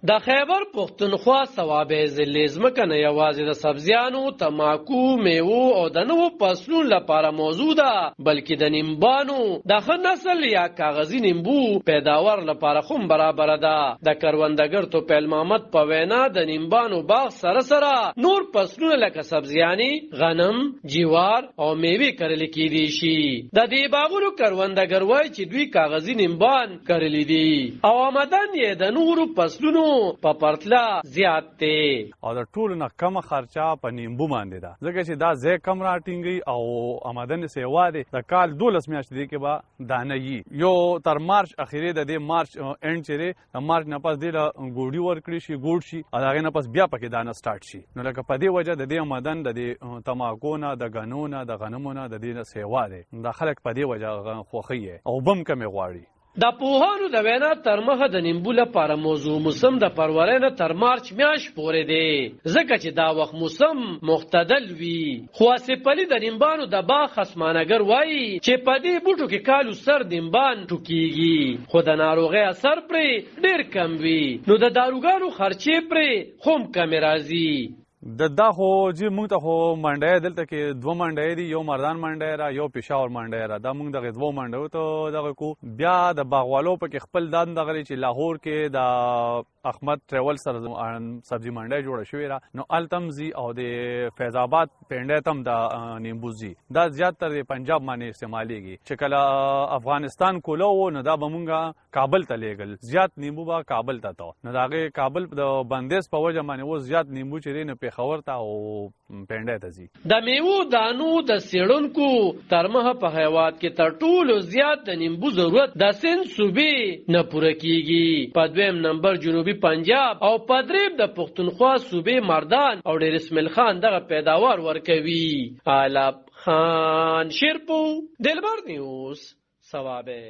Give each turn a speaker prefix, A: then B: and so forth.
A: د خیبر پښتونخوا صوابع ضلع ځمکه نه یوازې د سبزیانو، تماکو، میوو او د نوو فصلونو لپاره موضوع ده، بلکې د نیمبانو د ښه نسل یا کاغذي نیمبو پیداوار لپاره هم برابره ده. د کروندګر توفیل محمد په وینا د نیمبانو باغ سره سره نور فصلونه لکه سبزیانې، غنم، جوار او میوې کرل کېدی شي. د دې باغونو کروندګر وایي چې دوی کاغذي نیمبان کرلی دي او آمدن یې د نورو فصلونو په پرتله زیات دی
B: او د ټولو نه کمه خرچه په نیمبو باندې ده، ځکه چې دا ځای کم راټینګي او آمدن سیوا دی. د کال 12 میاشتې دی کې به دانه یي یو تر مارچ اخیری د دې مارچ اینډ چې دی د مارچ نه پس دی له ګوډي ورکړي شي، ګوډ شي او هغې نه پس بیا پکې دانه سټارټ شي. نو لکه په دې وجه د دې آمدن د دې تماکو نه، د غنو نه، د غنمو نه، د دې نه سیوا دی. د خلک په دې وجه خوښوي او بم کمې غواړي.
A: د پوهانو د وینا تر مخه د نیمبو لپاره موضوع موسم د فروری نه تر مارچ میاشت پورې دی، ځکه چې دا وخت موسم معتدل وي. خو آصف علي د نیمبانو د باغ خصمانګر وایي چې په دې بوټو کې کالو سر نیمبان ټوکیږي، خو د ناروغۍ اثر پرې ډېر کم وي، نو د داروګانو خرچې پرې هم کمې راځي.
B: دا خو چې موږ ته خو منډی دلته کې 2 منډی دي، یو مردان منډی را، یو پېښور منډی را. دا موږ دغه 2 منډیو ته دغه کو. بیا د باغوالو پکې خپل دان دغه چې لاهور کې د احمد ټریول سره سبزي منډی جوړه شوې را، نو التم زی او د فیض آباد پنډی تم د نیمبو زی. دا زیاتره د پنجاب باندې استعمالیږي. چې کله افغانستان کوله و نو دا به مونږه کابل ته لیږل، زیات نیمبو به کابل ته ته. نو د هغې کابل د بندیز په وجه باندې اوس زیات نیمبو چې دی نو پېښور ته او پنډی ته ځي.
A: د میوو دانو د څېړونکو تر مخه په هېواد کې تر ټولو زیات د نیمبو ضرورت د سند صوبې نه پوره کېږي. په 2م نمبر جنوبي پنجاب او په 3م د پښتونخوا صوبې مردان او ډېر اسماعیل خان دغه پیداوار ورکوي. علب خان شیرپو، دلبر نیوز، صوابع.